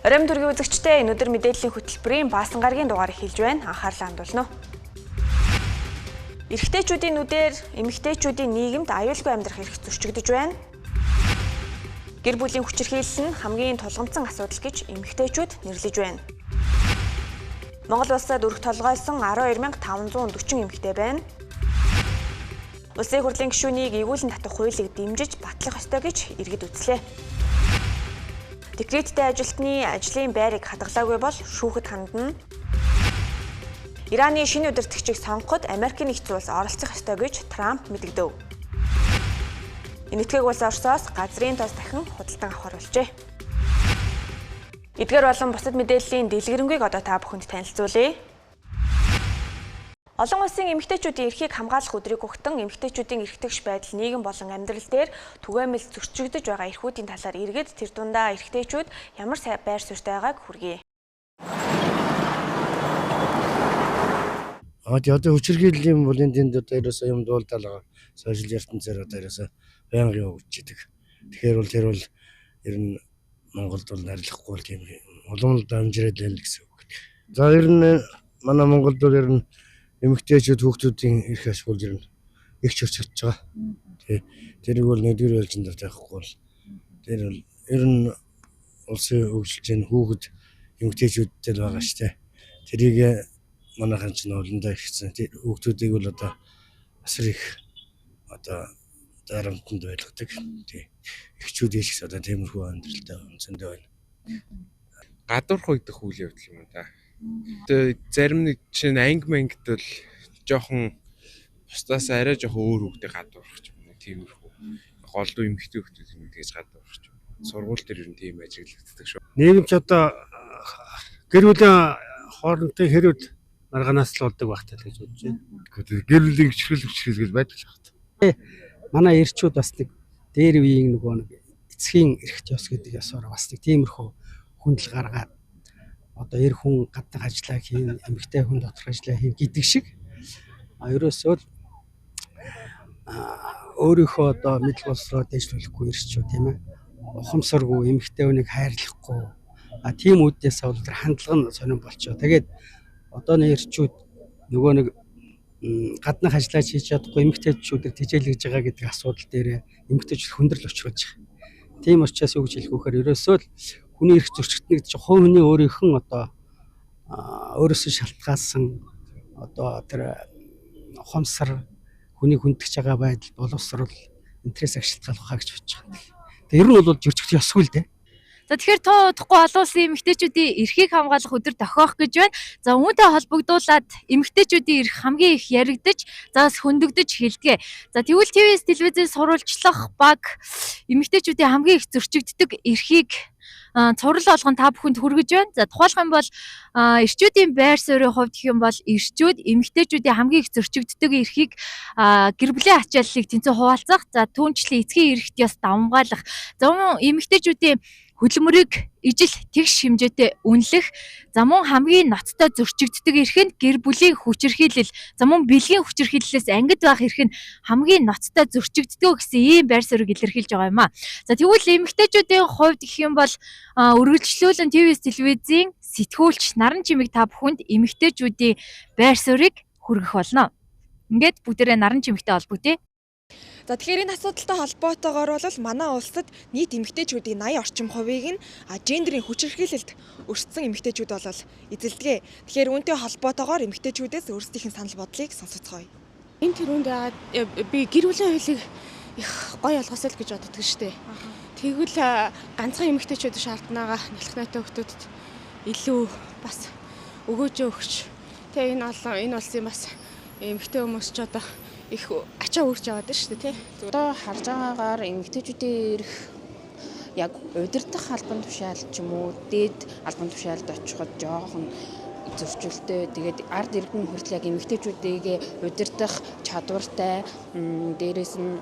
Оройн төргийн үзэгчтэй өнөөдөр мэдээллийн хөтөлбөрийн баасан гарагийн дугаар эхэлж байна. Анхаарлаа хандуулна уу. Эрэгтэйчүүдийн нүдээр эмэгтэйчүүдийн нийгэмд аюулгүй амьдрах эрх зөрчигдөж байна. Гэр бүлийн хүчирхийлэл нь хамгийн тулгамдсан асуудал гэж эмэгтэйчүүд нэрлэж байна. Монгол улсад өрх толгойсон 12,540 эмэгтэй байна. Улсын хурлын гишүүнийг эргүүлэн татах хуулийг дэмжиж батлах ёстой гэж иргэд үзлээ. Декреттэй ажилтны ажлын байрыг хадгалаагүй бол шүүхэд хандна. Ираны шинэ удирдагчийг сонгоход Америкийн нэгдсэн улс оролцох ёстой гэж Трамп мэдэгдэв. Энэтхэг улс Оросоос газрын тоос дахин худалдан авахар болжээ. Эдгээр болон бусад мэдээллийн дэлгэрэнгийг одоо та бүхэнд танилцуулъя. Олон улсын эмэгтэйчүүдийн эрхийг хамгаалах өдрийг өгтөн эмэгтэйчүүдийн эрхтгш байдал нийгэм болон амьдрал дээр түгээмэл зөрчигдөж байгаа эрхүүдийн талаар иргэд тэр дундаа эрхтэйчүүд ямар байр суурьтай байгааг хүргэе. Одоо хүчирхийллийн бүлийн тэнд одоо ерөөсөө юм дуулдаалгаа сошиал ертөнцөөр одоо ерөөсөө байнга явагдчихдаг. Тэгэхээр бол тэр бол ер нь Монголд бол нарилахгүй бол тийм улам л дамжираад байна гэсэн үг. За ер нь манай Монголд бол ер нь эмэгтэйчүүд хүүхдүүдийн эрх ашигуул ер нь их зөрчигдөж байгаа. Тэрийг бол нэгдүгээр ээлжинд тавихгүй бол тэр бол ер нь улсын хөгжлийн хүүхэд эмэгтэйчүүдтэй л байгаа шүү дээ. Тэрийг манайхан ч олондоо ихсэн. Хүүхдүүдийг бол одоо асар их одоо дарамтанд байлгадаг. Эхчүүд ийшгс одоо тиймэрхүү амьдралтай үнцэндээ байна. Гадуурх уйдах үйл явдал юм да. Зарим нэг чинь анги-мангид бол жоохон бусдаас арай жоохон өөр хөвгдө гадуурх юм. Тиймэрхүү. Голдуу эмхтэй хөвгдөд юм тэгж гадуурх юм. Сургууль дээр ер нь тийм ажиглагддаг шүү. Нийгэмч одоо гэр бүлийн хоорондын хэрүүд маргаанаас л болдог багтаа гэж бодож байна. Гэр бүлийн хичрэл байдаг л багтаа. Манай эрчүүд бас нэг дээр үеийн нөгөө нэг эцгийн эрх зүйс гэдэг ясаар бас нэг тиймэрхүү хүндэл гаргаад одоо эр хүн гаднах ажиллаа хийн, эмэгтэй хүн доторх ажиллаа хийн гэдэг шиг ерөөсөө өөрийнхөө одоо мэдл боловсроо дэвшлүүлэхгүй ирчүү тийм ээ. Ухамсаргүй эмэгтэй хүнийг хайрлахгүй тийм үднээс бол тэр хандлага нь сонирн болчихоо. Тэгээд одоо нэрчүүд нөгөө нэг гаднах ажиллаж хийж чадахгүй эмэгтэйчүүдийг тэжээлгэж байгаа гэдэг асуудал дээр эмэгтэйчүүд хүндрэл учруулж байгаа. Тийм учраас юу гэж хэлэх вэхээр ерөөсөө л хүний эрх зөрчигднэг гэж хувь хүний өөрийнх нь одоо өөрөөсөө шалтгаалсан одоо тэр ухамсар хүний хүндэж байгаа байдал боловсрол энтрээс ашиглах хаа гэж бодож байгаа. Тэгээ ер нь бол зөрчигдөх ёсгүй л дээ. За тэгэхээр тоохгүй олон улсын эмэгтэйчүүдийн эрхийг хамгаалах өдөр тохиох гэж байна. За үүнтэй холбогдуулаад эмэгтэйчүүдийн эрх хамгийн их яригдаж, заас хөндөгдөж хэлдэг. За тэгвэл ТВ-с телевизээр сурвалжлах баг эмэгтэйчүүдийн хамгийн их зөрчигддөг эрхийг цуврал болгон та бүхэнд хүргэж байна. За тухайлх юм бол эрчүүдийн байр суурийн хувьд гэх юм бол эрчүүд эмэгтэйчүүдийн хамгийн их зөрчигддөг эрхийг гэр бүлийн ачааллыг тэнцээ хуваалцах, за түүнчлэн эцгийн эрхт ёс давмгайлах, за мөн эмэгтэйчүүдийн хөдөлмөрийг ижил тэгш хэмжээтэй үнэлэх, за мөн хамгийн ноцтой зөрчигддөг эрх нь гэр бүлийн хүчирхийлэл, за мөн бэлгийн хүчирхийллээс ангид байх эрх нь хамгийн ноцтой зөрчигддөг гэсэн ийм байр суурийг илэрхийлж байгаа юм а. За тэгвэл эмэгтэйчүүдийн хувьд гэх юм бол үргэлжлүүлэн ТВ-с телевизийн сэтгүүлч Наран Чимэг та бүхэнд эмэгтэйчүүдийн байр суурийг хүргэх болно. Ингээд бүгдээрээ Наран Чимэгтэй холбогдъё. За тэгэхээр энэ асуудалтай холбоотойгоор бол манай улсад нийт эмэгтэйчүүдийн 80 орчим хувийг нь гендерийн хүчирхийлэлд өрсөлдсөн эмэгтэйчүүд бол эзэлдэг. Тэгэхээр үүнтэй холбоотойгоор эмэгтэйчүүдээс өөрсдийнх нь санал бодлыг сонсоцгоё. Энэ төрөнд би гэр бүлийн хуулийг их гоё олгосоо л гэж боддог шүү дээ. Тэгвэл ганцхан эмэгтэйчүүдийн шаарднаага нэлэх найтай хүмүүст илүү бас өгөөжөө өгч. Тэгээ энэ улсын бас эмэгтэй хүмүүс ч одоо их ачаа үрж аваад шүү дээ тий. Одоо харж байгаагаар эмэгтэйчүүдийн эрх яг удирдах албан тушаал ч юм уу дээд албан тушаалд очиход жоохон зөрчилтэй. Тэгээд ард иргэн хүртэл яг эмэгтэйчүүдийг удирдах чадвартай, дээрээс нь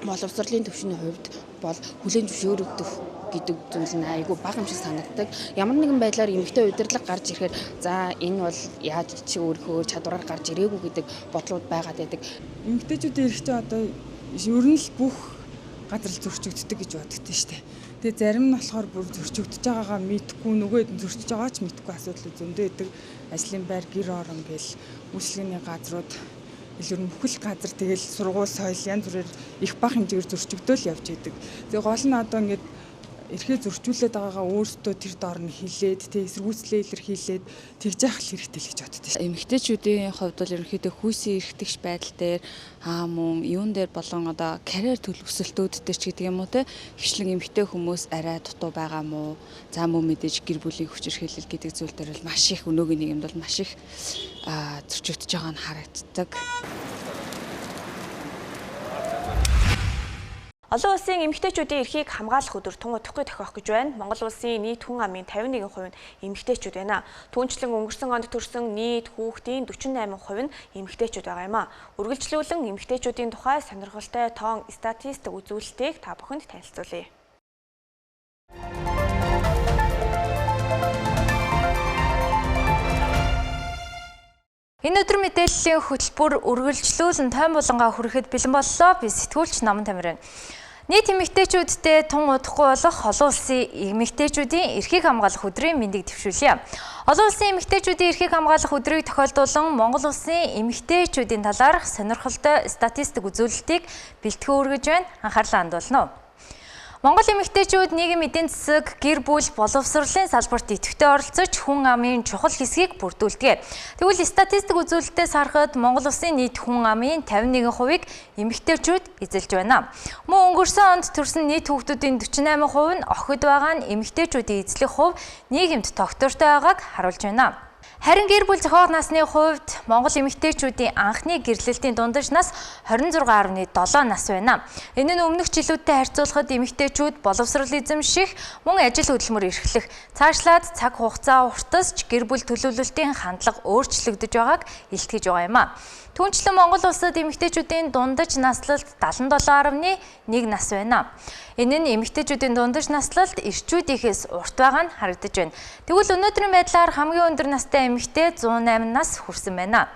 боловсролын төвшний хувьд бол хүлээн зөвшөөрөгдөх гэдэг зүйл нь айгүй бага юм шиг санагддаг. Ямар нэгэн байдлаар эмэгтэй удирдлага гарч ирэхээр за энэ бол яаж чи өөрийнхөө чадвараар гарч ирээгүй гэдэг бодлууд байгаад байдаг. Эмэгтэйчүүдийн эрхтэй одоо ер нь л бүх газар л зөрчигддөг гэж боддогтой шүү дээ. Тэгээ зарим нь болохоор бүр зөрчигдөж байгаагаа мэдхгүй нөгөө зөрчиж байгаа ч мэдхгүй асуудал зөндөө идэг. Ажлын байр, гэр орон гэл үйлчлэгээний газрууд илүү бүхэл газар тэгэл сургууль, соёл янз бүрээр их бага хэмжээгээр зөрчигдөөл явж идэг. Тэгээ гол нь одоо ингээд эрхээ зөрчүүлээд байгаагаа өөрсдөө тэр доор нь хилээд тэг эсэргүүцлээ илэрхийлээд тэгж яах хэрэгтэй л гэж боддог. Эмэгтэйчүүдийн хувьд бол ерөнхийдөө хүйсийн эрхтгч байдал дээр мөн юун дээр болон одоо карьер төлөвлөлтүүд дээр ч гэдэг юм уу те хвчлэн эмэгтэй хүмүүс арай дутуу байгаа мó. За мөн мэдээж гэр бүлийн хүчирхийлэл гэдэг зүйл дээр бол маш их өнөөгийн нийгэмд бол маш их зөрчигдөж байгаа нь харагддаг. Олон улсын эмэгтэйчүүдийн эрхийг хамгаалах өдөр тун удахгүй тохиох гэж байна. Монгол улсын нийт хүн амын 51% нь эмэгтэйчүүд байна. Түүнчлэн өнгөрсөн онд төрсэн нийт хүүхдийн 48% нь эмэгтэйчүүд байгаа юм а. Үргэлжлүүлэн эмэгтэйчүүдийн тухай сонирхолтой тоон статистик үзүүлэлтийг та бүхэнд танилцуулъя. Энэ өдөр мэдээллийн хөтөлбөр үргэлжлүүлэн тойм булангаа хүрэхэд бэлэн боллоо. Би сэтгүүлч Номон Тамирын. Нийт эмэгтэйчүүдтэй тун удахгүй болох олон улсын эмэгтэйчүүдийн эрхийг хамгаалах өдрийн мэндийг дэвшүүлье. Олон улсын эмэгтэйчүүдийн эрхийг хамгаалах өдрийг тохиолдуулан Монгол улсын эмэгтэйчүүдийн талаарх сонирхолтой статистик үзүүлэлтийг бэлтгэн өргөж байна. Анхаарлаа хандуулна уу? Монгол эмэгтэйчүүд нийгмийн эдийн засаг, гэр бүл, боловсролын салбарт идэвхтэй оролцож хүн амын чухал хэсгийг бүрдүүлдэг. Тэгвэл статистик үзүүлэлтээс харахад Монгол улсын нийт хүн амын 51%-ийг эмэгтэйчүүд эзэлж байна. Мөн өнгөрсөн онд төрсэн нийт хүүхдүүдийн 48% нь охид байгаа нь эмэгтэйчүүдийн эзлэх хувь нийгэмд тогтвортой байгааг харуулж байна. Харин гэр бүл зохиог насны хувьд Монгол эмэгтэйчүүдийн анхны гэрлэлтийн дундаж нас 26.7 нас байна. Энэ нь өмнөх жилүүдтэй харьцуулахад эмэгтэйчүүд боловсрол эзэмших, мөн ажил хөдөлмөр эрхлэх, цаашлаад цаг хугацаа уртасч гэр бүл төлөвлөлтийн хандлага өөрчлөгдөж байгааг илтгэж байгаа юм а. Түүнчлэн Монгол улсад эмэгтэйчүүдийн дундаж наслалт 77.1 нас байна. Энэ нь эмэгтэйчүүдийн дундаж наслалт эрчүүдийнхээс урт байгаа нь харагдаж байна. Тэгвэл өнөөдрийн байдлаар хамгийн өндөр настай эмэгтэй 108 нас хүрсэн байна.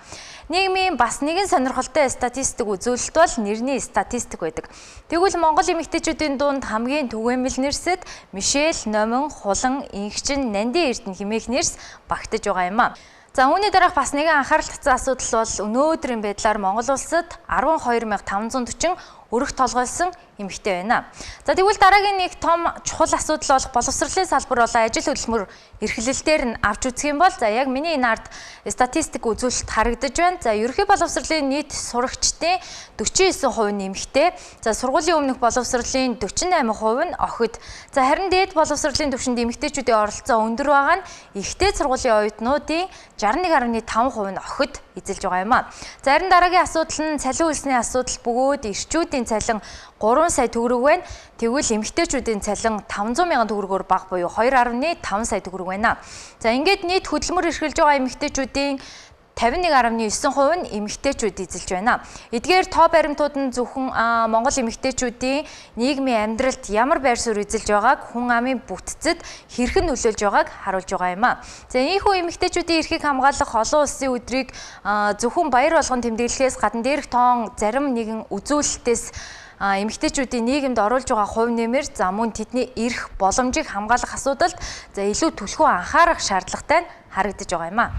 Нийгмийн бас нэгэн сонирхолтой статистик үзүүлэлт бол нэрний статистик байдаг. Тэгвэл Монгол эмэгтэйчүүдийн дунд хамгийн түгээмэл нэрсэд Мишель, Номин, Хулан, Инхчин, Нандин Эрдэнэ хэмээх нэрс багтаж байгаа юм а. За үүний дараах бас нэгэн анхаарал татсан асуудал бол өнөөдрийн байдлаар Монгол улсад 12,540 өрх толгойлсон эмэгтэй байна. За тэгвэл дараагийн нэг том чухал асуудал болох боловсролын салбар болон ажил хөдөлмөр эрхлэлтээр нь авч үзэх юм бол за яг миний энэ ард статистик үзүүлэлт харагдаж байна. За ерөнхий боловсролын нийт сурагчдын 49% нь эмэгтэй. За сургуулийн өмнөх боловсролын 48% нь охид. За харин дээд боловсролын түвшинд эмэгтэйчүүдийн оролцоо өндөр байгаа нь ихтэй сургуулийн оюутнуудын 61.5% нь охид эзэлж байгаа юм а. За харин дараагийн асуудал нь цалин хөлсний асуудал бөгөөд эрчүүдийн цалин 3 сая төгрөг байна. Тэгвэл эмэгтэйчүүдийн цалин 500 мянган төгрөгөөр бага буюу 2.5 сая төгрөг байна. За ингээд нийт хөдөлмөр эрхэлж байгаа эмэгтэйчүүдийн 51.9% нь эмэгтэйчүүд эзэлж байна. Эдгээр тоо баримтууд нь зөвхөн Монгол эмэгтэйчүүдийн нийгмийн амьдралд ямар байр суурь эзэлж байгааг хүн амын бүтцэд хэрхэн нөлөөлж байгааг харуулж байгаа юм а. За ийхүү эмэгтэйчүүдийн эрхийг хамгаалах олон улсын өдрийг зөвхөн баяр болгон тэмдэглэхээс гадна дээрх тоон зарим нэгэн үзүүлэлтээс эмэгтэйчүүдийн нийгэмд оруулж байгаа хувь нэмэр за мөн тэдний эрх боломжийг хамгаалах асуудалд за илүү түлхүү анхаарах шаардлагатай харагдаж байгаа юм а.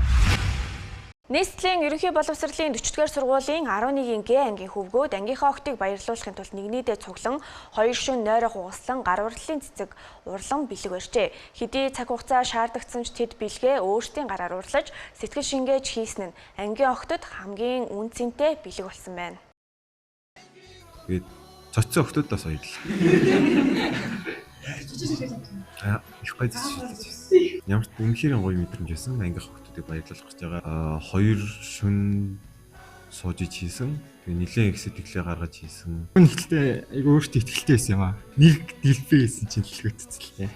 Нийслэлийн ерөнхий боловсролын 40-р сургуулийн 11-ийн Г ангийн хөвгүүд ангийнхаа охтыг баярлуулахын тулд нэгнийдээ цуглан 2 шөнө нойроо хугаслан гар урдлын цэцэг урлан бэлэг барьжээ. Хэдий цаг хугацаа шаардагдсан ч тэд бэлгээ өөрсдийн гараар урлаж сэтгэл шингээж хийсэн нь ангийн охтод хамгийн үн цэнтэй бэлэг болсон байна. Тэгээд цоцсон охтуудаас баярлалаа. Их баярлалаа. Ямар ч үнэхээр гоё мэдрэмж байсан. Ангийнх охтуудыг баярлуулах гэж байгаа. 2 шөнө сууж хийсэн. Тэгээ нэлээд их сэтгэлээ гаргаж хийсэн. Нэгтлээ айгу өөртөө ихтэй байсан юм аа. Нэг дэлбээ хийсэн чинь дэлгөөцөлтэй.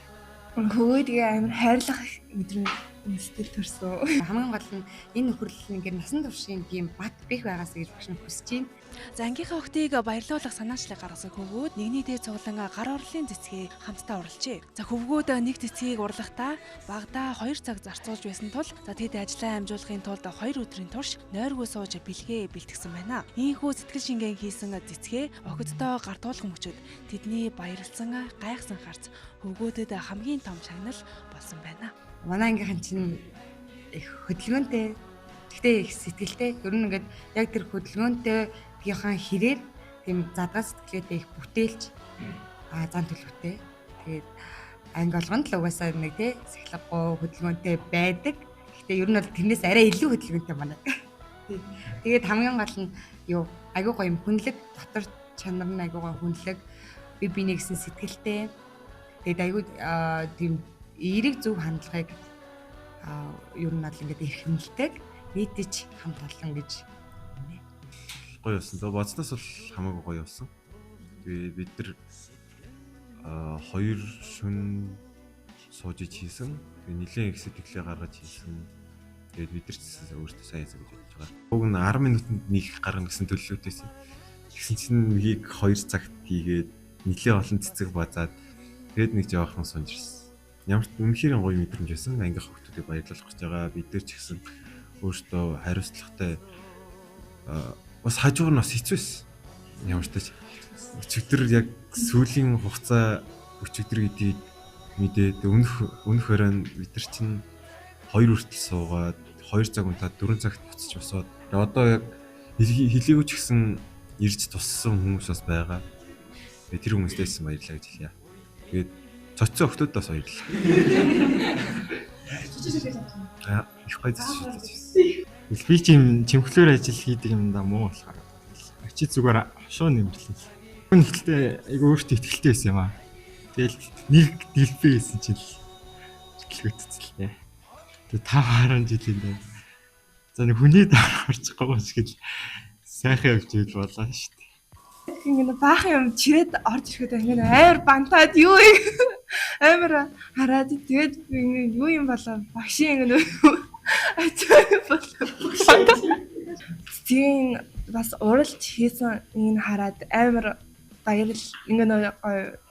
Хөвгөө тэгээ амар хайрлах мэдрэмж институт төрсөн. Хамгийн гол нь энэ нөхөрлөл ингээд насан туршийн тийм бат бэх байгаас гэж багш нь хүсэж байна. За ангийнхаа охтыг баярлуулах санаачлаг гаргасан хөвгүүд нэгний дээр цуглан гар орлын цэцгээ хамтдаа урлжээ. За хөвгүүд нэг цэцгийг урлахдаа багада 2 цаг зарцуулж байсан тул за тэд ажлаа амжуулахын тулд 2 өдрийн турш нойргүй сууж бэлгээ бэлтгэсэн байна. Ийхүү сэтгэл шингэн хийсэн цэцгээ охиддоо гартуулган мөчөд тэдний баярлсан гайхсан харц хөвгүүдэд хамгийн том шагнал болсон байна. Манай ангийнхан чинь их хөдөлгөөнтэй. Гэхдээ их сэтгэлтэй. Ер нь ингээд яг тэр хөдөлгөөнтэй гийнхаа хэрээр тийм задгай сэтгэлээтэй их бүтээлч зан төлөвтэй. Тэгээд анги олгонд л угаасаа нэг тий сахилгагүй хөдөлгөөнтэй байдаг. Гэхдээ ер нь бол тэрнээс арай илүү хөдөлгөөнтэй манай. Тэгээд хамгийн гол нь юу айгуу гоё юм хүнлэг дотор чанар нь айгуу гоё хүнлэг би биний гэсэн сэтгэлтэй. Тэгээд айгуу тийм эерэг зөв хандлагыг ер нь бол ингээд эрхэмлдэг нийтэж хамт олон гэж гоё болсон. За боцноос бол хамаагүй гоё болсон. Тэгээ бид нар 2 шөнө сууж хийсэн. Тэгээ нэлээд их сэтгэлээ гаргаж хийсэн. Тэгээд бид нар ч өөртөө сайн хийж бодож байгаа. Уг нь 10 минутанд нэг гаргана гэсэн төлөвлөлтөөсөн. Тэгсэн чинь нэгийг 2 цагт хийгээд нэлээд олон цэцэг базаад тэгээд нэг жоохон сунж ирсэн. Ямар ч үнэхээр гоё мэдрэмж байсан. Ангийнх хүүхдүүдийг баярлуулах гэж байгаа. Бид нар ч гэсэн өөртөө хариуцлагатай бас хажууг нь бас хэцүүсэн. Ямар ч тач өчигдөр яг сүүлийн хугацаа өчигдөр гэдгийг мэдээд өнөх өрөөнд бид нар чинь 2 хүртэл суугаад 2 цаг унтаад 4 цагт буцаж босоод одоо яг хэлээгүй ч гэсэн ирж туссан хүмүүс бас байгаа. Тэр хүмүүстээс баярлалаа гэж хэлье. Тэгээд цоцсон охтууд бас баярлалаа. Их гоё зүйл. Би чимхлээр ажил хийдэг юмдаа муу болохоор чи зүгээр шуу нэмэрлээ. Гэхдээ айгу өөртөө ихтэй байсан юм аа. Тэгэл нэг дэлбээ хийсэн чинь хөтлөгдчихлээ. Тэгээ 5-10 жилийн дараа. За нэг хүний дараа орчихгоо шиг л сайхан явж ийл болоо шүү дээ. Ингээд баахан юм чирээд орж ирэхэд ингээд амар бантаад юу юм амар хараад тэгээд ингээд юу юм болоо багшийн ингээд ачаа болоо. Тийм бас уралж хийсэн энэ хараад амар баярл ингээд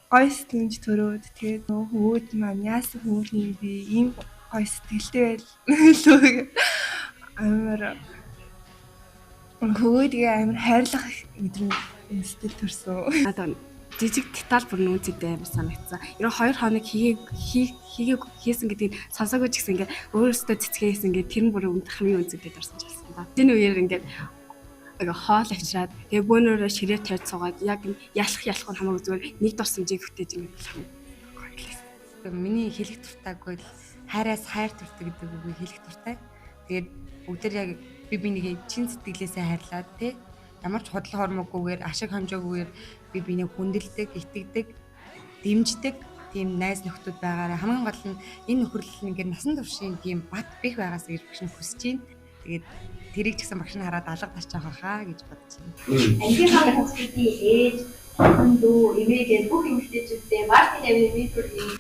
гоё сэтгэмж төрөөд тэгээд хөөд маань яасан хөөх юм бэ ийм гоё сэтгэлтэй байлгүй амар хөөдгээ амар хайрлах мэдрэмж институт төрсөн. Одоо жижиг деталь бүр нүүцэдээ амар санагдсан. 2 хоног хийсэн гэдгийг сонсоогүй ч гэсэн ингээд өөрөөсөө цэцгээ хийсэн ингээд тэр нь бүр хамгийн үнцэдээ дурсан ч болсон ба. Энэ үеэр ингээд хоол авчираад тэгээ бөөнөрөө ширээ тавьж суугаад яг ялах нь хамаагүй зүгээр нэг дурсамжийг бүтээж юм байна. Миний хэлэх дуртайг бол хайраас хайр дуртай гэдэг үгийг хэлэх дуртай. Тэгээд бүгд яг бинийг чин сэтгэлээсээ хайрлаад тий ямар ч худлаа хормоггүйгээр ашиг хамжаагүйгээр бинийг хүндэлдэг, итгэдэг, дэмждэг тийм найз нөхдөд байгаараа хамгийн гол нь энэ нөхөрлөл нь ингээд насан туршийн тийм бат бэх байгаас гэж багш нь хүсэж байна. Тэгээд тэрийг ч гэсэн багш нь хараад алга тасчих хаа гэж бодож байна. Ангийнхаа хүүхдүүдийн ээж, дүү, эмээгээ бүх эмэгтэйчүүдтэй Мартин Авны нийтлэлийн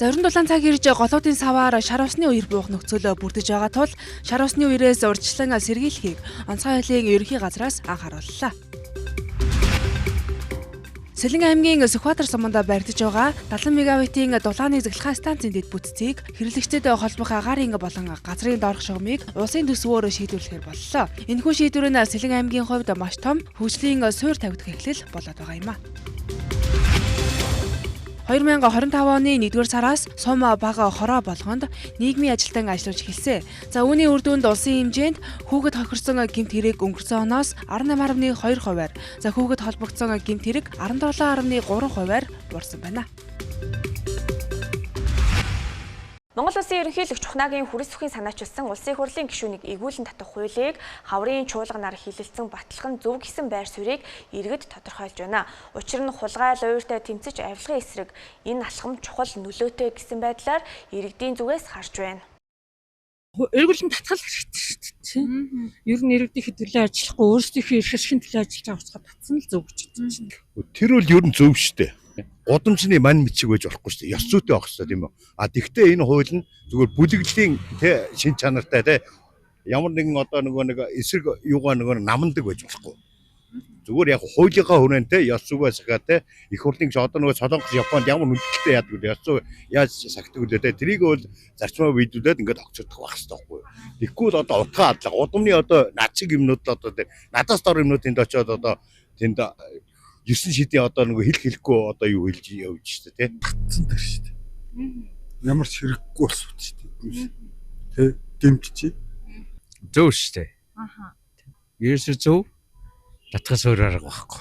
За өрн дулаан цаг ирж голуудын саваар шар усны үер буух нөхцөлөө бүрдэж байгаа тул шар усны үерээс урьдчилан сэргийлэхийг онцгой хуулийн ерөнхий газраас анхаарууллаа. Сэлэн аймгийн Сүхбаатар суманд баригдаж байгаа 70 мегаваттын дулааны цэглэхай станцын дэд бүтцийг хэрэглэгчдэд холбох агаарын болон газрын доорх шугамыг улсын төсвөөр шийдвэрлэхээр боллоо. Энэхүү шийдвэр нь Сэлэн аймгийн хувьд маш том хөгжлийн суурь тавьдаг эхлэл болоод байгаа юм а. 2025 оны 1-р сараас сум бага хороо болгонд нийгмийн ажилтан ажиллаж эхэлсэн. За үүний үр дүнд улсын хэмжээнд хүүхэд хохирсон гэмт хэрэг өнгөрсөн оноос 18.2%-аар, за хүүхэд холбогдсон гэмт хэрэг 17.3%-аар буурсан байна. Монгол Улсын ерөнхийлөгч Чухнагийн хүрээс бүхийн санаачилсан улсын их хурлын гишүүнийг игүүлэн татах хуулийг хаврын чуулганаар хилэлцэн батлах нь зөв гэсэн байр суурийг иргэд тодорхойлж байна. Учир нь хулгай луйртай тэмцэж авилгын эсрэг энэ алхам чухал нөлөөтэй гэсэн байдлаар иргэдийн зүгээс харж байна. Эргүүлэн татгал хэрэгтэй шүү дээ. Ер нь иргэдийн төлөө ажиллахгүй өөрсдийнхөө эрх ашигын төлөө ажиллаж байгаа учраас татсан л зөв гэж бодож байна. Тэр бол ер нь зөв шүү дээ. Гудамжны мань мичиг байж болохгүй шүү дээ. Ёс зүйтэй байх хэрэгтэй тийм үү? А тэгвэл энэ хууль нь зүгээр бүлэглэлийн шин чанартай ямар нэгэн одоо нэг эсрэг юугаа намандаг байж болохгүй. Зүгээр яг хуулийнхаа хүрээндээ ёс зүгээс сахиатай их хурлын одоо Солонгос Японд ямар хүндэлтэй яадаг вэ? Ёс зүй яаж сахидаг вэ? Тэрийг бол зарчмаа биелүүлээд ингээд огцордох байх хэрэгтэй байхгүй юу? Тэгэхгүй л одоо утгаа хадлага удамны одоо над шиг юмнууд л одоо надаас дор юмнууд энд очиод одоо тэнд 9 шидийн одоо хэл хэлэхгүй одоо юу хэлж явж штэ тий. Татсан дэр штэ. Ямар ч хэрэггүй болсууд штэ. Тэ дэмтчи. Зөв штэ. Ерөөсөө зөв. Татгас өөр арга байхгүй.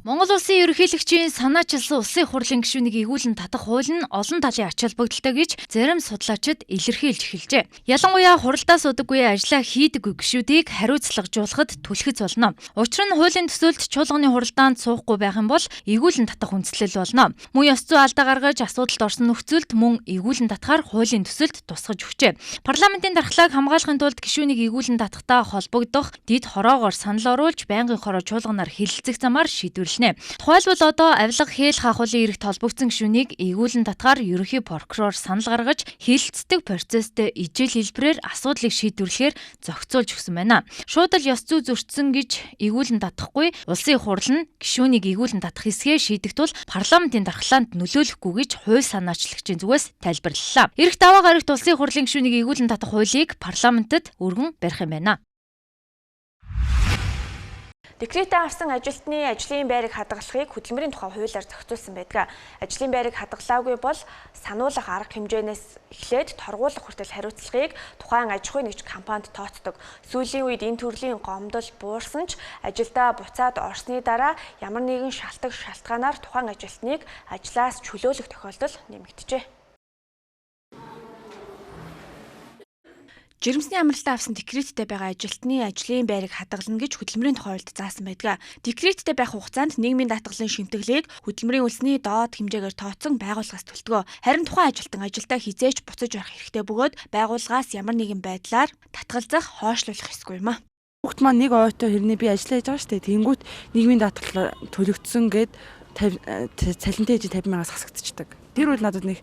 Монгол Улсын ерөнхийлөгчийн санаачилсан улсын их хурлын гишүүнийг игүүлэн татах хууль нь олон талын ач холбогдолтой гэж зарим судлаачид илэрхийлж эхэлжээ. Ялангуяа хуралдаа суудаггүй ажиллаа хийдэггүй гишүүдийг хариуцлагажуулахад түлхэц болно. Учир нь хуулийн төсөөлт чуулганы хуралдаанд суухгүй байх юм бол игүүлэн татах үндслэл болно. Мөн ёс зүй алдаа гаргаж асуудалд орсон нөхцөлд мөн игүүлэн татахаар хуулийн төсөлд тусгаж өгчээ. Парламентын дархлааг хамгаалахын тулд гишүүнийг игүүлэн татахтаа холбогдох дид хороогоор санал оруулж байнгын хороо чуулганаар хилэлцэх замаар шийдвэрлэнэ. Тухайлбал одоо авилга хээл хаахуулын эрэгт холбогдсон гишүүнийг игүүлэн татгаар ерөнхий прокурор санал гаргаж хилэлцдэг процессд ижил хэлбэрээр асуудлыг шийдвэрлэхээр зохицуулж өгсөн байна. Шууд л ёс зүй зөрчсөн гэж игүүлэн татахгүй улсын их хурл нь гишүүнийг игүүлэн татах хэсгээ шийдэх тул парламентын дархлаанд нөлөөлөхгүй гэж хууль санаачлагчийн зүгээс тайлбарлалаа. Эрэгт аваа гарагт улсын их хурлын гишүүнийг игүүлэн татах хуулийг парламентэд өргөн барих юм байна. Декретээ авсан ажилтны ажлын байрыг хадгалахыг хөдөлмөрийн тухай хуулиар зохицуулсан байдаг. Ажлын байрыг хадгалаагүй бол сануулгах арга хэмжээнээс эхлээд торгуулах хүртэл хариуцлагыг тухайн аж ахуйн нэгж компанид тооцдог. Сүүлийн үед энэ төрлийн гомдол буурсан ч ажилдаа буцаад орсны дараа ямар нэгэн шалтгаанаар тухайн ажилтныг ажлаас чөлөөлөх тохиолдол нэмэгджээ. Жирэмсний амралтаа авсан декреттэй байгаа ажилтны ажлын байрыг хадгална гэж хөдөлмөрийн тухай хуульд заасан байдаг. Декреттэй байх хугацаанд нийгмийн даатгалын шимтгэлийг хөдөлмөрийн үлсний доод хэмжээгээр тооцсон байгууллагаас төлтгөө. Харин тухайн ажилтан ажилдаа хизээж буцаж орох хэрэгтэй бөгөөд байгууллагаас ямар нэгэн байдлаар татгалзах хойшлуулах ёсгүй юм а. Хүүхд маань нэг оюутай хэрнээ би ажиллаж байгаа шүү дээ. Тэнгүүт нийгмийн даатгал төлөгдсөн гэд цалинтай ээж 50,000-аас хасагдчихдаг. Тэр үл надад нэг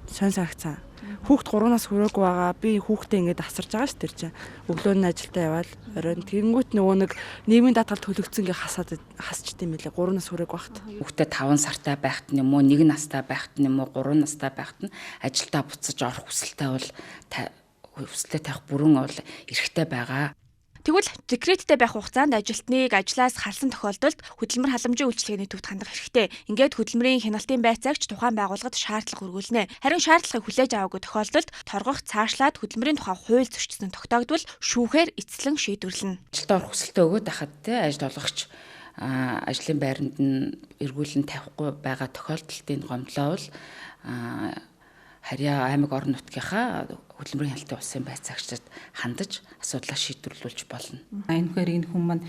сонь санагцсан. Хүүхд 3-аас хүрээгүй байгаа. Би хүүхдээ ингээд асарж байгаа ш тэр чинь. Өглөө нь ажилдаа яваад оройн тэнгүүт нөгөө нэг нийгмийн даатгал төлөгдсөн гээ хасчихдээ мэлээ 3-аас хүрээгүй багт. Хүүхдээ 5 сартай байхад нь юм уу 1 настай байхад нь юм уу 3 настай байхад нь ажилдаа буцаж орох хүсэлтэй бол хүслээ тавих бүрэн бол эрхтэй байгаа. Тэгвэл декреттэй байх хугацаанд ажилтныг ажлаас халсан тохиолдолд хөдөлмөр халамжийн үйлчлэгээний төвд хандах хэрэгтэй. Ингээд хөдөлмөрийн хяналтын байцаагч тухайн байгууллагад шаардлага өргүүлнэ. Харин шаардлагыг хүлээж аваагүй тохиолдолд торгох цаашлаад хөдөлмөрийн тухай хууль зөрчсөн тогтоогдвол шүүхээр эцэслэн шийдвэрлэнэ. Ажилдаа орох хүсэлтэй өгөөд ахад ажил олгогч ажлын байранд нь эргүүлэн тавихгүй байгаа тохиолдолтын гомдлоо бол харьяа аймаг орон нутгийнхаа хөдөлмөрийн хяналтын улсын байцаагчдад хандаж асуудлаа шийдвэрлүүлж болно. Энэхээр энэ хүн маань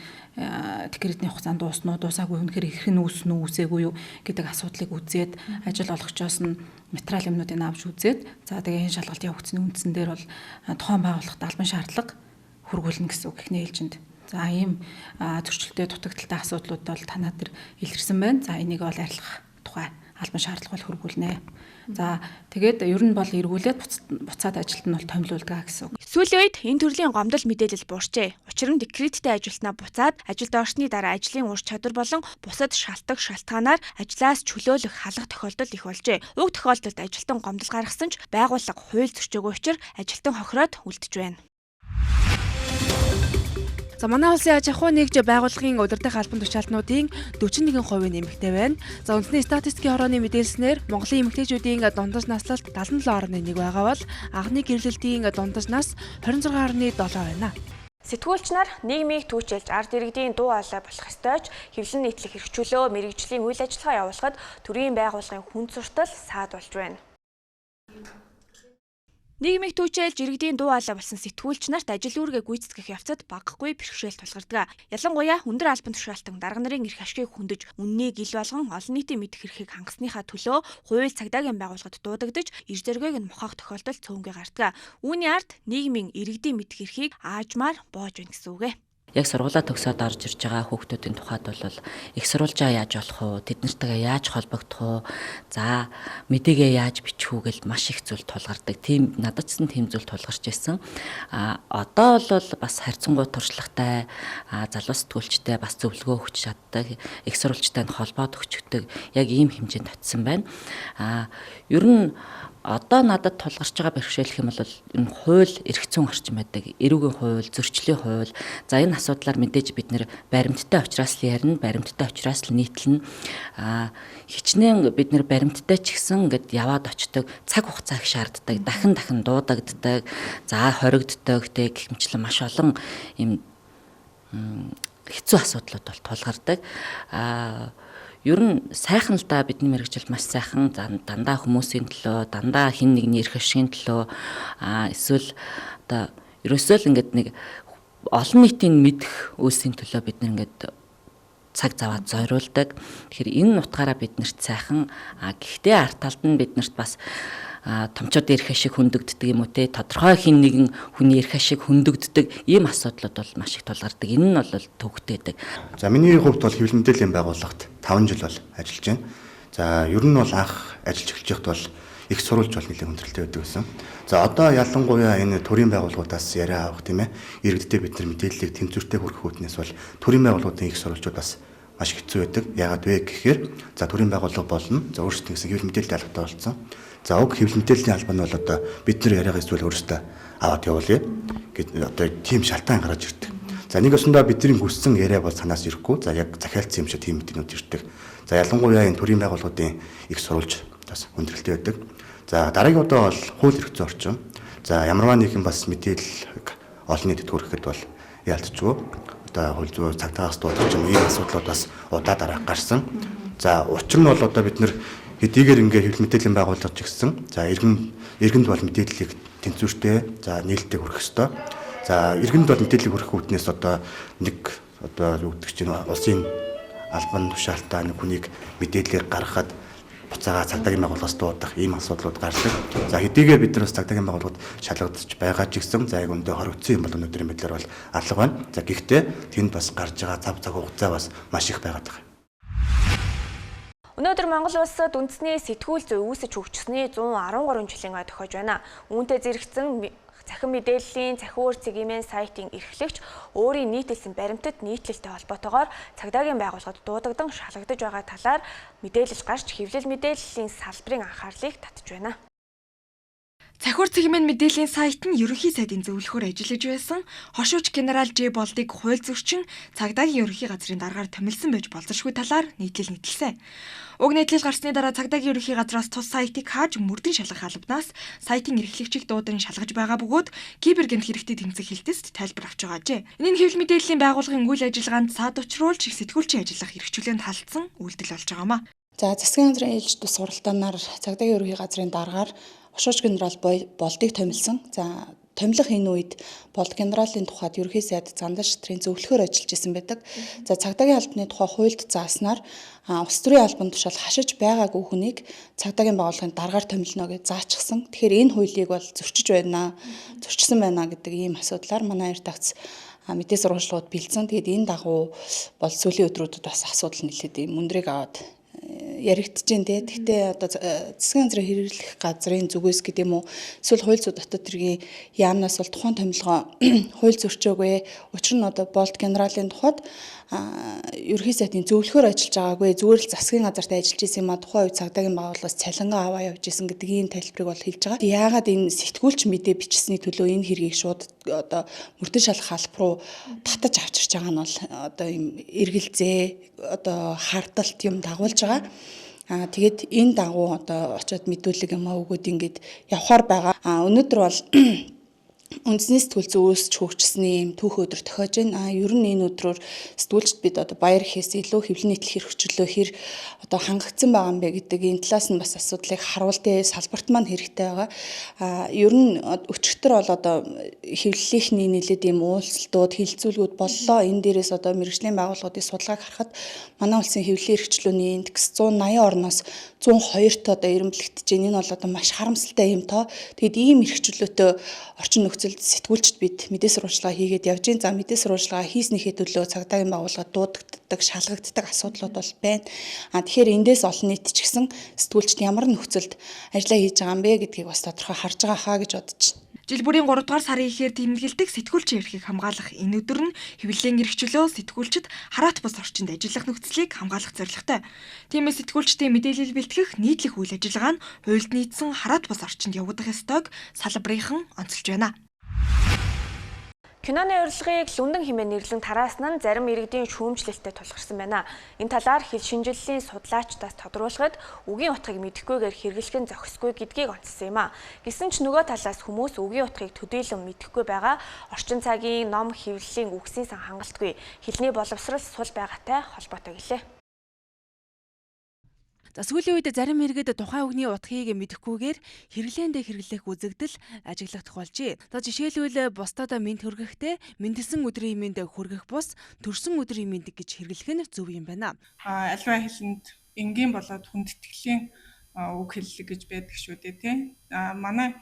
декретний хугацаанд дуусаагүй үнэхээр их нь үүснэ үү үсээгүй юу гэдэг асуудлыг үзээд ажил олгогчоос нь материал юмнуудыг авч үзээд за тэгээ энэ шалгалт явагдсны үндсэн дээр бол тухайн байгууллагт албан шаардлага хөргүүлнэ гэсэн үг ихний ээлжинд. За ийм зөрчилтэй дутагдaltaй асуудлууд бол танаа дээр илэрсэн байна. За энийг бол арилгах тухай албан шаардлага бол хөргүүлнэ. За тэгээд ер нь бол эргүүлээд буцаад ажилт нь бол томилуулдаг гэсэн үг. Сүүлийн үед энэ төрлийн гомдол мэдээлэл буурчээ. Учир нь декреттэй ажилтнаа буцаад ажилд орсны дараа ажлын ур чадвар болон бусад шалтгаанаар ажлаас чөлөөлөх халах тохиолдол их болжээ. Уг тохиолдолд ажилтан гомдол гаргасан ч байгууллага хууль зөрчөөгүй учраас ажилтан хохироод үлдэж байна. За манай улсын аж ахуй нэгж байгууллагын удирдах албан тушаалтнуудын 41% нэмэгтэй байна. За үндэсний статистикийн хорооны мэдээлснээр Монголын эмэгтэйчүүдийн дундаж наслалт 77.1 байгаа бол анхны гэрлэлтийн дундаж нас 26.7 байна. Сэтгүүлч нар нийгмийг түүчилж ард иргэдийн дуу хоолой болох ёстойч хэвлэн нийтлэх хэрэгчлөө мэрэгжлийн үйл ажиллагаа явуулахад төрийн байгууллагын хүн суртал саад болж байна. Нийгмийг түүчээлж иргэдийн дуу хоолой болсон сэтгүүлч нарт ажил үүргээ гүйцэтгэх явцад багагүй бэрхшээл тулгардаг. Ялангуяа өндөр албан тушаалтан дарга нарын эрх ашгийг хүндэж үннийг ил болгон олон нийтийн мэдэх эрхийг хангасныхаа төлөө хууль цагдаагийн байгууллагад дуудагдж ир зоригийг нь мохоох тохиолдол цөөнгүй гардаг. Үүний ард нийгмийн иргэдийн мэдэх эрхийг аажмаар боож байна гэсэн үг ээ. Яг сургуулаа төгсөөд орж ирж байгаа хүүхдүүдийн тухайд бол их сурвалжаа яаж олох уу, тэднэртэйгээ яаж холбогдох уу, за мэдээгээ яаж бичих үү гэл маш их зүйл тулгардаг. Тийм надад ч тийм зүйл тулгарч байсан. Одоо бол бас харьцангуй туршлагатай залуу сэтгүүлчтэй бас зөвлөгөө өгч чаддаг, их сурвалжтай холбоод өгчдөг яг ийм хэмжээнд татсан байна. Ер нь одоо надад тулгарч байгаа бэрхшээлх юм бол энэ хууль эрх зүйн орчин байдаг. Эрүүгийн хууль, зөрчлийн хууль. За энэ асуудлаар мэдээж бид нэр баримттай учраас л ярина, баримттай учраас л нийтлэн. Хичнээн бид нэр баримттай ч гэсэн ингээд яваад очдог, цаг хугацаа их шаарддаг, дахин дуудагддаг, за хоригддог гэх мэтчлэн маш олон юм хэцүү асуудлууд бол тулгардаг. Ер нь сайхан л да бидний мэргэжил маш сайхан дандаа хүмүүсийн төлөө, дандаа хин нэгний эрх ашигын төлөө эсвэл одоо ерөөсөө л ингээд нэг олон нийтийн мэдэх үйлсийн төлөө бид ингээд цаг заваад зориулдаг. Тэгэхээр энэ утгаараа биднэрт сайхан гэхдээ арт талд нь биднэрт бас томчууд эрх ашиг хөндөгддөг юм уу те, тодорхой хин нэгэн хүний эрх ашиг хөндөгддөг ийм асуудлууд бол маш их тулгардаг. Энэ нь бол төвөгтэйдэг. За миний хувьд бол хэвлэл мэдээллийн байгууллагт 5 жил бол ажиллаж байна. За ер нь бол анх ажиллаж эхэлж байхад бол их сурвалж бол нэлээд хүндрэлтэй байдаг гэсэн. За одоо ялангуяа энэ төрийн байгууллагуудаас яриа авах тийм ээ, иргэдтэй бид нар мэдээллийг тэнцвэртэй хүргэх үүднээс бол төрийн байгууллагуудын их сурвалжуудаас маш хэцүү байдаг. Яагаад вэ гэхээр за төрийн байгууллага болно. За өөрсдөө гэсэн хэвлэл мэдээллийн албатай болсон. За уг хэвлэл мэдээллийн албаа нь бол одоо бид нар яриага эсвэл өөрсдөө аваад явуулъя гэдэг одоо тийм шалтгаан гарч ирдэг. За нэг өсөндөө бидний хүссэн яриа бол санаас ирэхгүй. За яг захиалцсан юм шиг тийм мэдээлүүд ирдэг. За ялангуяа энэ төрийн байгууллагуудын их сурвалж бас хүндрэлтэй байдаг. За дараагийн удаа бол хууль эрх зүйн орчин. За ямарваа нэгэн бас мэдээлэл олон нийтэд хүрэхэд бол яалтчгүй. Одоо хууль зүйн цагдаагаас дуудаж юм ийм асуудлууд бас удаа дараа гарсан. За учир нь бол одоо бид нэр хэдийгээр ингээ хэвлэл мэдээллийн байгууллага ч гэсэн за иргэнд бол мэдээллийг тэнцвэртэй за нээлттэй хүргэх ёстой. За иргэнд бол мэдээллийг хүргэх үүднээс одоо нэг одоо юу гэдэг чинь улсын албан тушаалтаа нэг хүнийг мэдээллийг гаргахад буцаага цагдаагийн байгууллагаас дуудах ийм асуудлууд гардаг. За хэдийгээр бид нар бас цагдаагийн байгууллагууд шалгагдчих байгаа ч гэсэн за яг өндөө хоригдсон юм бол өнөөдрийн мэдлэр бол алга байна. За гэхдээ тэнд бас гарч байгаа цаг хугацаа бас маш их байгаад байгаа. Өнөөдөр Монгол улсад үндэсний сэтгүүл зүй үүсэж хөгжсөний 113 жилийн ой тохиож байна. Үүнтэй зэрэгцэн цахим мэдээллийн цахиур цэгийн сайтын эрхлэгч өөрийн нийтэлсэн баримтат нийтлэлтэй холбоотойгоор цагдаагийн байгууллагад дуудагдан шалгагдаж байгаа талаар мэдээлэл гарч хэвлэл мэдээллийн салбарын анхаарлыг татж байна. Цахиур цэгийн мэдээллийн сайт нь ерөнхий сайдын зөвлөхөөр ажиллаж байсан хошууч генерал Ж Болдыг хууль зөрчин цагдаагийн ерөнхий газрын даргаар томилсон байж болзошгүй талаар нийтлэлсэн. Уг нийтлэл гарсны дараа цагдаагийн ерөнхий газраас тус сайтыг хааж мөрдөн шалгах албанаас сайтын эрхлэгчийг дуудан шалгаж байгаа бөгөөд кибергент хэрэгтэй тэмцэх хэлтэст тайлбар авч байгаажээ. Энэ нь хэвлэл мэдээллийн байгууллагын үйл ажиллагаанд саад учруулж сэтгүүлчийн ажиллах эрхчлүүлээнд халдсан үйлдэл болж байгаамаа. За засгийн газрын ээлжид сургалтанаар цагдаагийн ерөнхий газрын даргаар хошууч генерал Болдыг томилсон. За томилох энэ үед Болд генералын тухайд ерөнхий сайд Зандан шатрын зөвлөхөөр ажиллаж исэн байдаг. За цагдаагийн албаны тухай хуульд зааснаар улс төрийн албан тушаал хашиж байгаагүй хүнийг цагдаагийн байгууллагын даргаар томилно гэж заачсан. Тэгэхээр энэ хуулийг бол зөрчсөн байна гэдэг ийм асуудлаар манай редакц мэдээ сурвалжлагууд бэлдсэн. Тэгээд энэ дагуу бол сүүлийн өдрүүдэд бас асуудал нэлээд ийм өндрийг аваад яригдж байна те. Гэхдээ одоо засгийн газрын хэрэглэх газрын зүгээс гэдэг юм уу эсвэл хууль зүйн дотоод хэргийн яамнаас бол тухайн томилгоо хууль зөрчөөгүй. Учир нь одоо Болд генералын тухайд ерөнхий сайдын зөвлөхөөр ажиллаж байгаагүй. Зүгээр л засгийн газарт ажиллаж исэн юм а тухайн үед цагдаагийн байгууллагаас цалингаа аваа явж исэн гэдэг ийм тайлбарыг бол хэлж байгаа. Яагаад энэ сэтгүүлч мэдээ бичсэний төлөө энэ хэргийг шууд одоо мөрдөн шалгах албар руу татаж авчирч байгаа нь бол одоо ийм эргэлзээ одоо хардалт юм дагуулж байгаа. Тэгээд энэ дагуу одоо очиод мэдүүлэг юм аа өгөөд ингэж явхаар байгаа. Өнөөдөр бол үндэсний сэтгүүл зөөсч хөгжсөний юм түүх өдөр тохиож байна. Ер нь энэ өдрөөр сэтгүүлчд бид одоо баяр ихээс илүү хэвлэл нийтлэх хэрэгчлөө хэр одоо хангагдсан байгаа юм бэ гэдэг энэ талаас нь бас асуудлыг харуултын салбарт маань хэрэгтэй байгаа. Ер нь өчигдөр бол одоо хэвлэлийнхний нэлээд ийм уулзалтууд, хилцүүлгүүд боллоо. Энэ дээрээс одоо мэргэжлийн байгууллагуудын судалгааг харахад манай улсын хэвлэлийн хэрэгчлөөний индекс 180 орноос 102-т одоо ирэмблэгдэж байна. Энэ бол одоо маш харамсалтай юм тоо. Тэгэд ийм хэрэгчлөөтэй орчин нөхцөлд сэтгүүлчд бид мэдээ сурвалжлага хийгээд явж байна. За мэдээ сурвалжлага хийснийхээ төлөө цагдаагийн байгууллага дуудагддаг, шалгагддаг асуудлууд бол байна. Тэгэхээр эндээс олон нийт ч гэсэн сэтгүүлчд ямар нөхцөлд ажиллаа хийж байгаа юм бэ гэдгийг бас тодорхой харж байгаа хаа гэж бодож байна. Жил бүрийн 3 дугаар сарын ихээр тэмдэглэдэг сэтгүүлчийн эрхийг хамгаалах энэ өдөр нь хэвлэлийн эрхчлөө сэтгүүлчид хараат бус орчинд ажиллах нөхцөлийг хамгаалах зорилготой. Тиймээс сэтгүүлчдийн мэдээлэл бэлтгэх нийтлэх үйл ажиллагаа нь хуульд нийцсэн хараат бус орчинд явагдах ёстойг салбарынхан онцолж байна. Киноны урилгыг Лүндэн хэмээн нэрлэн тараасан нь зарим иргэдийн шүүмжлэлтэд тулгарсан байна. Энэ талаар хэл шинжиллийн судлаачдаас тодруулахад үгийн утгыг мэдэхгүйгээр хэрэглэх нь зохисгүй гэдгийг онцлсан юм а. Гэсэн ч нөгөө талаас хүмүүс үгийн утгыг төдийлөн мэдэхгүй байгаа орчин цагийн ном хэвлэлийн үгсийн сан хангалтгүй хэлний боловсрал сул байгаатай холбоотой гэлээ. За сүүлийн үед зарим иргэд тухайн үгний утгыг мэдэхгүйгээр хэрэглээндээ хэрэглэх үзэгдэл ажиглагдах болжээ. За жишээлбэл бусдад мэд хүргэхдээ мэндэлсэн өдрийн мэд хүргэх бус төрсөн өдрийн мэд гэж хэрэглэх нь зөв юм байна. Альва хэлэнд энгийн болоод хүндэтгэлийн үг хэллэг гэж байдаг шүү дээ тий. Манай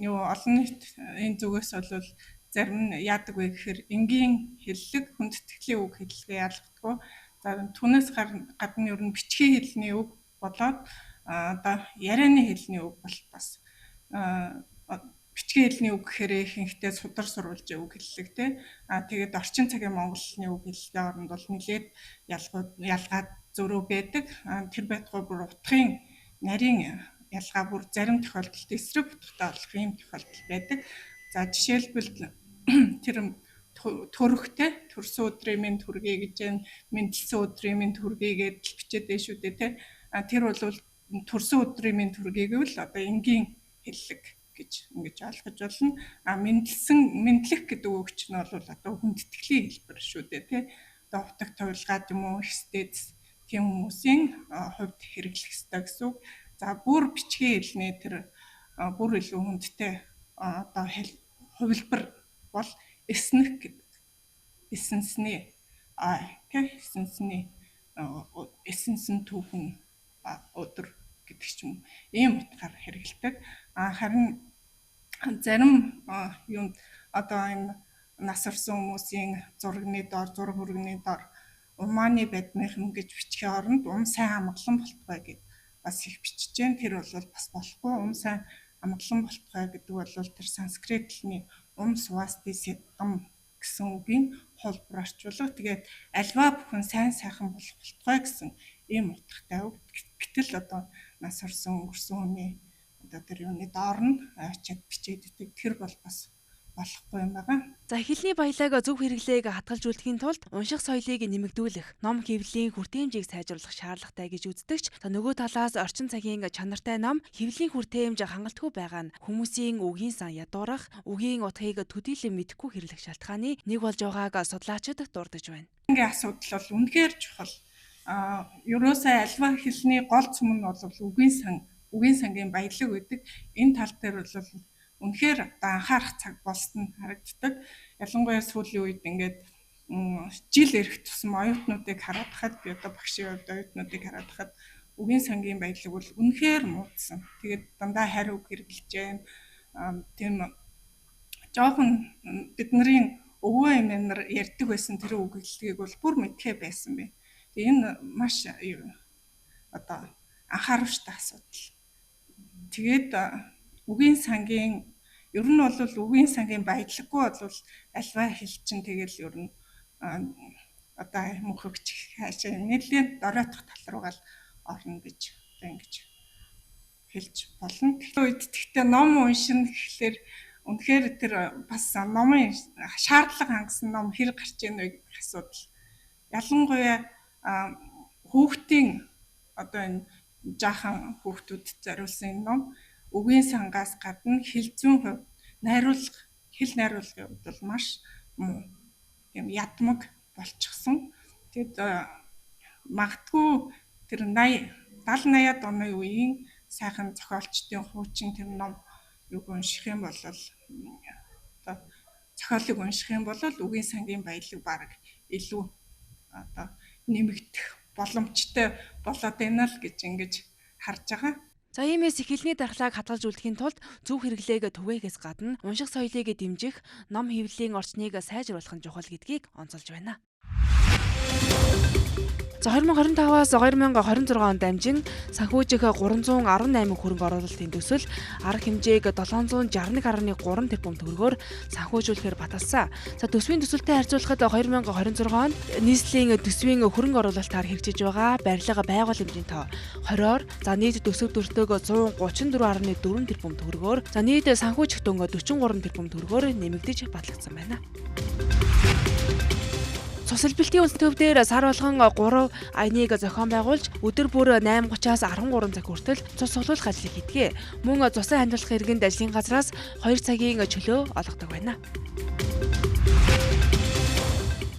олон нийт энэ зүгээс бол зарим нь яадаг вэ гэхээр энгийн хэллэг хүндэтгэлийн үг хэллэгээ ялгдаггүй. За түүнээс гадна ер нь бичгийн хэлний үг болоод одоо ярианы хэлний үг бол бас бичгийн хэлний үг гэхээр ихэнхдээ судар сурвалж үг хэллэг тий. Тэгээд орчин цагийн монголны үг хэллэгийн оронд бол нэлээд ялгаад зөрөө байдаг. Тэр байтугай бүр утгын нарийн ялгаа бүр зарим тохиолдолд эсрэг утгатай болох юм тохиолдол байдаг. За жишээлбэл тэр төрөхтэй төрсөн өдрийн мэнд хүргэе гэж байна. Мэндэлсэн өдрийн мэнд хүргэе гэж бичээд байна шүү дээ тий. Тэр бол төрсөн өдрийн мэнд хүргэе гэвэл одоо энгийн хэллэг гэж ингэж ойлгож болно. Мэдлэх гэдэг үг чинь бол одоо хүндэтгэлийн хэлбэр шүү дээ тий. Одоо утга тавилгаад юм уу стец тийм хүмүүсийн хувьд хэрэглэх ёстой гэсэн үг. За бүр бичгийн хэлний тэр бүр илүү хүндтэй одоо хувилбар бол эснэх гэдэг. Эсэнсний эсэнсэн түүхэн өдөр гэдэг ч юм ийм утгаар хэрэгэлдэг. Харин зарим юм одоо энэ нас орсон хүмүүсийн зураг хүргэний дор умааны бадмынхан гэж бичгийн оронд сайн амгалан болтугай гэд бас их бичиж जैन. Тэр бол бас болохгүй. Сайн амгалан болтугай гэдэг бол тэр санскрит хэлний свасти сэдам гэсэн үгийн холбоор орчуулга. Тэгээд альва бүхэн сайхан болох болтугай гэсэн ийм утгатай үг. Гэтэл одоо нас орсон өнгөрсөн хүний одоо тэр юуны доор нь ачаад бичээд идэг. Тэр бол бас болохгүй юм байна. За хэлний баялаг зөв хэрэглээг хадгалжуулахын тулд унших соёлыг нэмэгдүүлэх, ном хэвлэлийн хүртээмжийг сайжруулах шаардлагатай гэж үздэгч. За нөгөө талаас орчин цагийн чанартай ном хэвлэлийн хүртээмж хангалтгүй байгаа нь хүмүүсийн үгийн сан ядуурах, үгийн утгыг төдийлөн мэдэхгүй хэрэглэх шалтгааны нэг болж байгааг судлаачид дурдж байна. Ингээ асуудал бол үнэхээр чухал. Ерөөсөө альва хэлний гол цөм нь бол үгийн сангийн баялаг байдаг. Энэ тал дээр бол үнэхээр анхаарах цаг болсон харагддаг. Ялангуяа сүүлийн үед ингээд жил ирэх тусам оюутнуудыг хараад хахад би одоо багшийн оюутнуудыг хараад хахад үгийн сангийн баялаг бол үнэхээр муудсан. Тэгээд дандаа хариу үг хэрэглэж байна. Тийм жоохон бидний өвөө эмээ нар ярьдаг байсан тэр үг хэллэгийг бол бүр мэдхээ байсан бэ. Тэгээд энэ маш одоо анхааруулжтай асуудал. Тэгээд үгийн сангийн ер нь бол үгийн сангийн баялаггүй бол альва хэл чинь тэгэл ер нь одоо мөнхөгч хаашаа нэлээд дороотох тал руугаа орно гэж ингэж хэлж болно. Тэгэхээр үед тэгтээ ном уншин гэхлээр үнэхээр тэр бас номын шаардлага хангасан ном хэрэг гарч ийн вэ гэх асуудал. Ялангуяа хүүхдийн одоо энэ жаахан хүүхдүүдэд зориулсан ном үгийн сангаас гадна хэл зүйн хувьд найруулга хэл найруулгын хувьд бол маш муу. Тийм ядмаг болчихсон. Тэгэд магадгүй тэр 70-80-аад оны үеийн сайхан зохиолчдын хуучин тэр ном юг унших юм бол одоо зохиолыг унших юм бол үгийн сангийн баялаг баг илүү одоо нэмэгдэх боломжтой болоод байна л гэж ингэж харж байгаа. За иймээс эхлэлний дархлааг хадгалж үлдэхийн тулд зөв хэрэглээг түгээхээс гадна унших соёлыг дэмжих, ном хэвлэлийн орчныг сайжруулах нь чухал гэдгийг онцолж байна. За 2025-аас 2026 онд дамжин санхүүжих 318 хөрөнгө оруулалтын төсөл арга хэмжээг 761.3 тэрбум төгрөгөөр санхүүжүүлэхээр баталсан. За төсвийн төсөлтэй харьцуулахад 2026 онд нийслэлийн төсвийн хөрөнгө оруулалтаар хэрэгжиж байгаа барилга байгууллагын хэмжээний тоо 20-оор, за нийт төсөв төртөг 134.4 тэрбум төгрөгөөр, за нийт санхүүжих дөнгө 43 тэрбум төгрөгөөр нэмэгдэж батлагдсан байна. Цус элбэлтийн үндэс төв дээр сар болгон 3 аяныг зохион байгуулж өдөр бүр 8:30-аас 13 цаг хүртэл цус цуглуулах ажлыг хийдэг. Мөн цусаа хандуулах иргэнд ажлын газраас 2 цагийн чөлөө олгодог байна.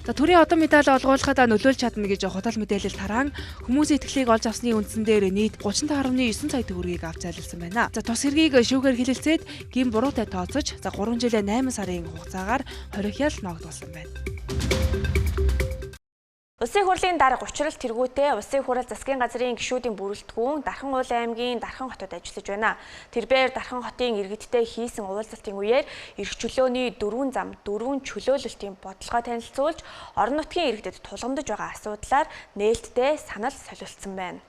За төрийн одон медаль олгуулахад нөлөөлж чадна гэж худал мэдээлэл тараан хүмүүсийн итгэлийг олж авсны үндсэн дээр нийт 35.9 сая төгрөгийг авч зайлуулсан байна. За тус хэргийг шүүхээр хэлэлцээд гин буруутай тооцож 3 жил 8 сарын хугацаагаар хоригял ногдуулсан байна. Улсын хурлын дарга учрал тэргүүтээ Улсын хурал засгийн газрын гишүүдийн бүрэлдэхүүн Дархан Уул аймгийн Дархан хотод ажиллаж байна. Тэрбээр Дархан хотын иргэдтэй хийсэн уулзалтын үеэр эрх чөлөөний 4 зам 4 чөлөөлөлтийн бодлогоо танилцуулж орон нутгийн иргэдэд тулгамдж байгаа асуудлаар нээлттэй санал солиулсан байна.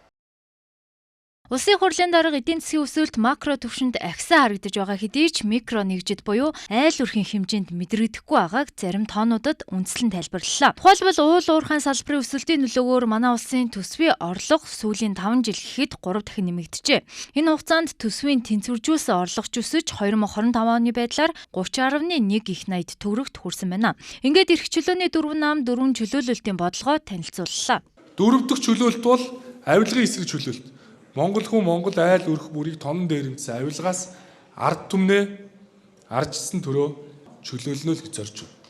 Улсын хурлын дарга эдийн засгийн өсөлт макро түвшинд ахисан харагдаж байгаа хэдий ч микро нэгжид буюу айл өрхийн хэмжээнд мэдрэгдэхгүй байгааг зарим тоонуудад үндслэн тайлбарлалаа. Тухайлбал уул уурхайн салбарын өсөлтийн нөлөөгөөр манай улсын төсвийн орлого сүүлийн 5 жил гэхэд 3 дахин нэмэгдэжээ. Энэ хугацаанд төсвийн тэнцвэржүүлсэн орлогч өсөж 2025 оны байдлаар 30.1 их 80 төгрөгт хүрсэн байна. Ингээд эрх чөлөөний 4 нам 4 чөлөөлөлтийн бодлогоо танилцууллаа. Дөрөв дэх чөлөөлөлт бол авилгын эсрэг чөлөөлөлт. Монгол хүн Монгол айл өрх бүрийг тонн дээрэмдсэн авилгаас ард түмнээ арчсан төрөө чөлөөлнө л гэж зорж байна.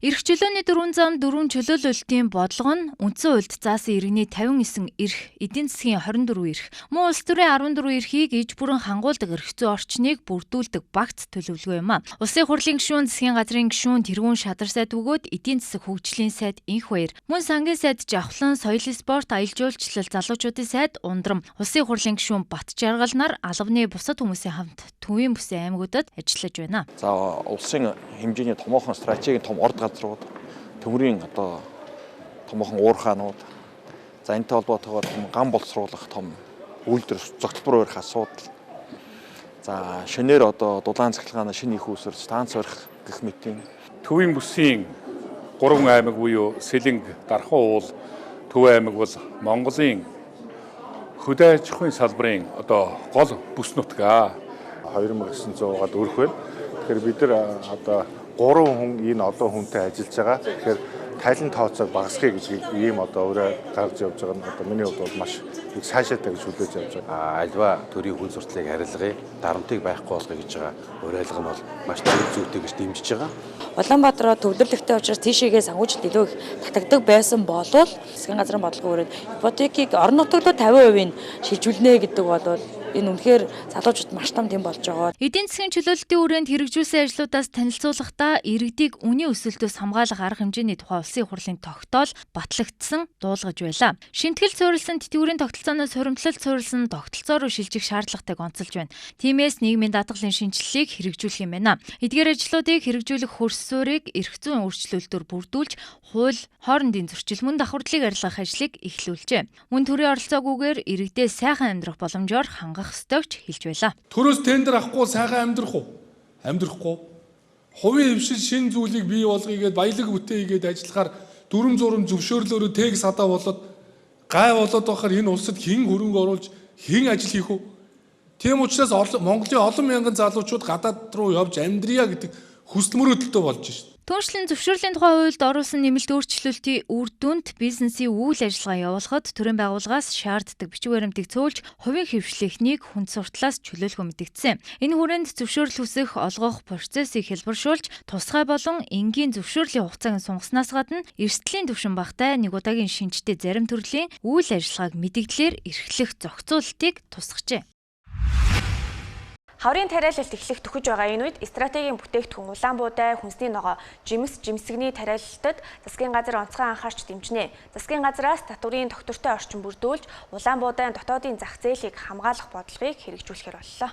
Эрх чөлөөний 4 зам 4 чөлөөлөлтийн бодлого нь үндсэн хуульд заасан иргэний 59 эрх, эдийн засгийн 24 эрх, мөн улс төрийн 14 эрхийг иж бүрэн хангуулдаг эрх зүйн орчныг бүрдүүлдэг багц төлөвлөгөө юм а. Улсын хурлын гишүүн, засгийн газрын гишүүн, тэргүүн шадар сайд бөгөөд эдийн засаг хөгжлийн сайд инх баяр, мөн сангийн сайд Жавхлан, соёлын спорт, аялал жуулчлал залуучуудын сайд Ундрам, улсын хурлын гишүүн Бат Жаргал нар албаны бусад хүмүүсийн хамт төвийн бүсийн аймагуудад ажиллаж байна. За улсын хэмжээний томоохон стратегийн том орд газрууд, төмрийн одоо томоохон уурхаанууд, за энэтэй холбоотойгоор гам боловсруулах том үйлдвэр зохицбор барих асуудал. За шинээр одоо дулаан цахилгааны шинэ их үүсвэр станц барих гэх мэтийн төвийн бүсийн 3 аймаг буюу Сэлэнг, Дархан уул, Төв аймаг бол Монголын хөдөө аж ахуйн салбарын одоо гол бүс нутгаа 2900-аад өрх байна. Тэгэхээр бид нар одоо 3 хүн энэ олон хүнтэй ажиллаж байгаа. Тэгэхээр талент тооцоог багасгахыг гэж ийм одоо өөрөө гаргаж явж байгаа нь одоо миний хувьд бол маш их сайшаатай гэж хүлээж авч байгаа. Альва төрийн хүн сурталыг харилцагын дарамтыг байхгүй болгоё гэж байгаа уриалга бол маш зүйтэй гэж дэмжиж байгаа. Улаанбаатараа төвлөрлөгтэй учраас тийшээгээ санхүүжилт илүү их татагддаг байсан болвол засгийн газрын бодлого өрөөд ипотекийг орон нутагт 50% шилжүүлнэ гэдэг бол энэ үнэхээр залуучууд маш том дэм болж байгаа. Эдийн засгийн чөлөөлөлтийн хүрээнд хэрэгжүүлсэн ажлуудаас танилцуулахдаа иргэдийг үнийн өсөлтөөс хамгаалах арга хэмжээний тухай улсын хурлын тогтоол батлагдсан дуулгаж байлаа. Шинтгэл суурилсан тэтгэврийн тогтолцооноос хуримтлалт суурилсан тогтолцоо руу шилжих шаардлагатайг онцолж байна. Тиймээс нийгмийн даатгалын шинжилгээг хэрэгжүүлэх юм байна. Эдгээр ажлуудыг хэрэгжүүлэх хөрс суурийг эрх зүйн өөрчлөлтөөр бүрдүүлж, хууль, хоорондын зөрчил, мөн давхардлыг арилгах ажлыг эхлүүлжээ. Мөн төрийн оролцоогүйгээр иргэдээ сайхан амьдрах боломжоор хангах ёстойг хэлж байлаа. Төрөөс тендер авахгүй сайхан амьдрах уу? Амьдрахгүй. Хувийн хөвшил шин зүйлийг бий болгоё гэд баялаг бүтээгээд ажиллахаар дүрм зурм зөвшөөрлөөрөө тэг садаа болоод гай болоод байхаар энэ улсад хэн хөрөнгө оруулж хэн ажил хийх үү? Тийм учраас Монголын олон мянган залуучууд гадаад руу явж амьдрия гэдэг хүсэл мөрөөдөлтөй болж шээ. Түүнчлэн зөвшөөрлийн тухай хуульд оруулсан нэмэлт өөрчлөлтийн үр дүнд бизнесийн үйл ажиллагаа явуулахад төрийн байгууллагаас шаарддаг бичиг баримтыг цөөлж хувийн хэвшлийнхнийг хүн суртлаас чөлөөлөхөө мэдэгдсэн. Энэ хүрээнд зөвшөөрөл хүсэх олгох процессыг хэлбэршүүлж тусгай болон энгийн зөвшөөрлийн хугацааг сунгаснаас гадна эрсдлийн түвшин багтай нэг удаагийн шинжтэй зарим төрлийн үйл ажиллагааг мэдэгдлэр эрхлэх зохицуулалтыг тусгажээ. Хаврын тариалалт эхлэх төхөж байгаа энэ үед стратегийн бүтээгдэхүүн Улаанбуудай хүнсний ногоо жимсгний тариалалтад засгийн газар онцгой анхаарч дэмжинэ. Засгийн газраас татврын доктортой орчин бүрдүүлж Улаанбуудайн дотоодын зах зээлийг хамгаалах бодлогыг хэрэгжүүлэхээр боллоо.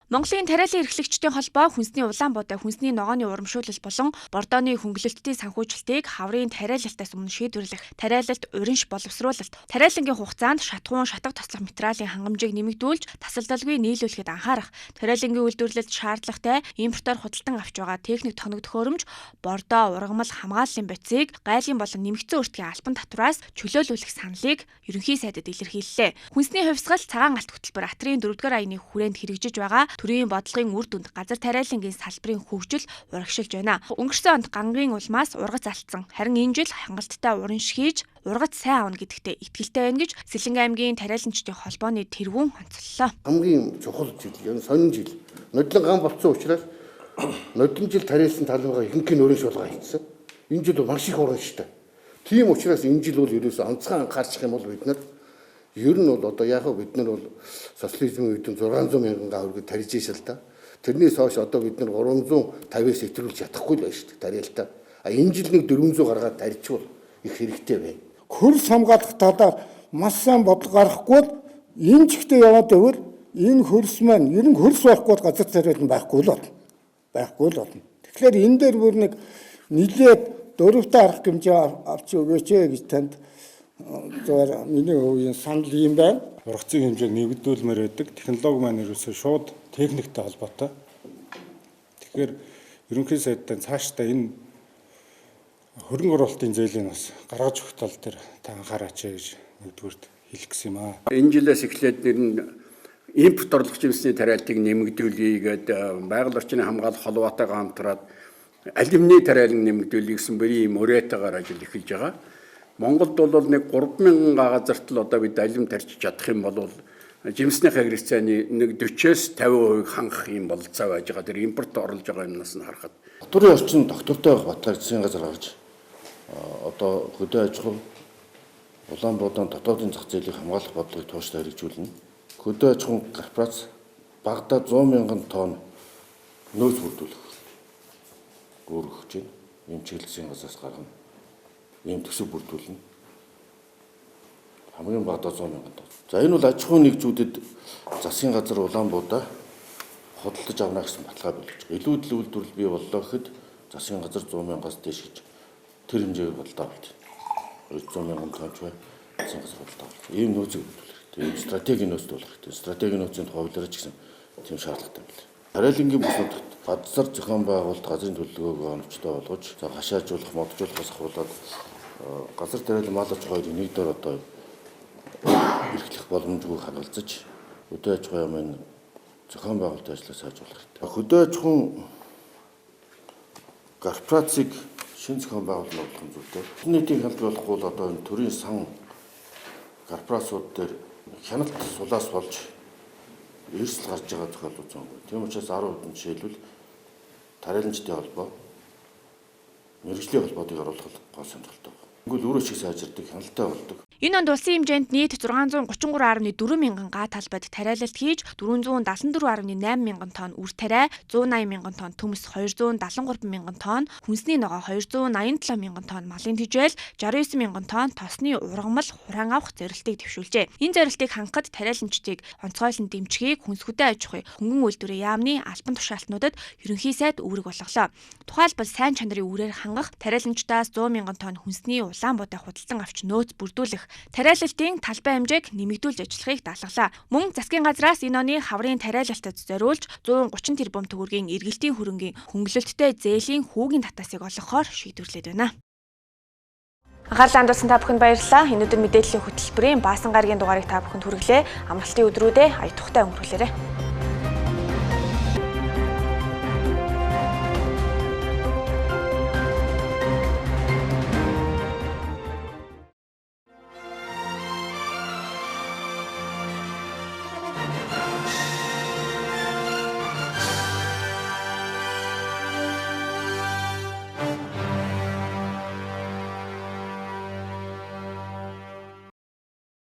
Монголын тариалан эрхлэгчдийн холбоо хүнсний Улаанбуудай хүнсний ногооны урамшуулал болон бордооны хөнгөлөлтийн санхүүжилтийг хаврын тариалалтаас өмнө шийдвэрлэх, тариалалт уринш боловсруулалт, тариалангийн хугацаанд шатхуун шатах тослох материалын хангамжийг нэмэгдүүлж, тасалдалгүй нийлүүлэхэд анхаарах, тариалангийн үйлдвэрлэлд шаардлагатай импортоор худалдан авч байгаа техник тохиног төхөөрөмж, бордоо, ургамал, хамгааллын бодисыг гайлын болон нэмэгдсэн өртгийн албан татвараас чөлөөлүүлэх саналыг ерөнхий сайдад илэрхийллээ. Хүнсний хувьсгал цагаан галт хөтөлбөр Атрийн 4-р аяны хүрээнд хэрэгжиж байгаа төрийн бодлогын үр дүнд газар тариалангийн салбарын хөгжил урагшилж байна. Өнгөрсөн онд гангийн улмаас ургац алдсан. Харин энэ жил хангалттай уринш хийж ургац сайн авна гэдэгтээ итгэлтэй байна гэж Сэлэнгэ аймгийн тариаланчдын холбооны тэргүүн онцоллоо. Хамгийн чухал жил, энэ сонин жил. Нодлон ган болцсон учраас нодлон жил тариалсан талбайгаа ихэнх нь уринш болгоо хийсэн. Энэ жил маш их уринштай. Тийм учраас энэ жил бол ерөөсөө онцгой анхаарчих юм бол бид нар ер нь бол одоо яг бид нар бол социализмын үед 600 мянган төгрөг тарьж ийшэл та. Тэрнээс хойш одоо бид нар 350-аас хэтрүүлж чадахгүй л байна шүү дээ тариалтаа. Энэ жил нэг 400 гаргаад тарьчвал их хэрэгтэй байна. Хөрс хамгаалах талаар маш сайн бодлого гаргахгүй бол энэ чигтээ яваад байвал энэ хөрс маань ер нь хөрс байхгүй газар тариалан байхгүй л болно. Байхгүй л болно. Тэгэхээр энэ дээр бүр нэг нийлээд дөрөвтэй арга хэмжээ авч өгөөч гэж танд зөвөр миний хувийн санал юм байна. Ургацын хэмжээг нэгдүүлмээр байдаг. Технологи маань ерөөсөө шууд техниктэй холбоотой. Тэгэхээр ерөнхий сайдтай цаашдаа энэ хөрөнгө оруулалтын зээлийн бас гаргаж өгөх тал дээр та анхаараач гэж нэгдүгээрт хэлэх гэсэн юм аа. Энэ жилээс эхлээд импорт орлогч жимсний тариалтыг нэмэгдүүлье гэдэг байгаль орчны хамгаалах холбоотойгоо хамтраад алюминий тариалан нэмэгдүүлэх гэсэн бүрийн юм өрөөтэйгээр ажил эхэлж байгаа. Монголд бол нэг 3000 газарт л одоо бид алим тарьж чадах юм бол жимсний хэрэгцээний нэг 40-50% хангах юм бололцоо байж байгаа. Тэр импорт оруулж байгаа юмнаас нь харахад Татврын орчин доктортой байх баталгааг засгийн газар гаргаж одоо хөдөө аж ахуй Улаанбуудайн дотоодын зах зээлийг хамгаалах бодлогыг тууштай хэрэгжүүлнэ. Хөдөө аж ахуйн корпорац багадаа 100 мянган тонн нөөц бүрдүүлэх өгч байна. Ийм чиглэлийн газраас гаргана. Ийм төсөв бүрдүүлнэ. Хамгийн багадаа 100 мянган тонн. За энэ бол аж ахуйн нэгжүүдэд засгийн газар Улаанбуудаа хөдөлж авна гэсэн баталгаа болгож байгаа. Илүү их үйлдвэрлэл бий боллоо гэхэд засгийн газар 100 мянгаас дээш гэж тэр хэмжээгээр болдоо болж байна. 200 мянган тонн ч бай засгийн газар болдоо болж. Ийм нөөцийг бүрдүүлэх. Тийм стратегийн нөөцд болох хэрэгтэй. Стратегийн нөөцийн хуулиараа ч гэсэн тийм шаардлагатай байна. Тариалангийн бүс нутагт газар зохион байгуулалт газрын төлөвлөгөөг оновчтой болгож, хашаажуулах, моджуулахаас ахуулаад газар тариалан мал аж ахуйг нэг дор одоо эрхлэх боломжгүй хангалтж хөдөө аж ахуйн маань зохион байгуулалтын ажлыг сайжруулах хэрэгтэй. Хөдөө аж ахуйн корпорацийг шинэ зохион байгуулалт болох нь зүйтэй. Нийтийн хяналт болохгүй бол одоо энэ төрийн сан корпорациуд дээр хяналт сулаас болж эрсдэл гарч байгаа тохиолдол зүүн. Тийм учраас 10% жишээлбэл тариаланчдын холбоо мэргэжлийн холбоодыг оруулах гол сонирхолтой байна. Тэгвэл өөрөө ч сайжирдаг, хяналттай болдог. Энэ онд улсын хэмжээнд нийт 633.4 мянган га талбайд тариалалт хийж 474.8 мянган тонн үр тариа, 180 мянган тонн төмс, 273 мянган тонн хүнсний ногоо, 287 мянган тонн малын тэжээл, 69 мянган тонн тосны ургамал хураан авах зорилтыг дэвшүүлжээ. Энэ зорилтыг хангахад тариаланчдыг онцгойлон дэмжихийг хүнс хөдөө аж ахуй, хөнгөн үйлдвэрийн яамны албан тушаалтнуудад ерөнхий сайд үүрэг болголоо. Тухайлбал сайн чанарын үрээр хангах, тариаланчдаас 100 мянган тонн хүнсний Улаанбуудай худалдан авч нөөц бүрдүүлэх, тариалалтын талбай хэмжээг нэмэгдүүлж ажиллахыг даатгалаа. Мөн засгийн газраас энэ оны хаврын тариалалтад зориулж 130 тэрбум төгрөгийн эргэлтийн хөрөнгийн хөнгөлөлттэй зээлийн хүүгийн татаасыг олгохоор шийдвэрлээд байна. Анхаарлаа хандуулсан та бүхэнд баярлалаа. Энэ өдөр мэдээллийн хөтөлбөрийн Баасан гарагийн дугаарыг та бүхэнд хүргэлээ. Амралтын өдрүүдээ ая тухтай өнгөрүүлээрэй.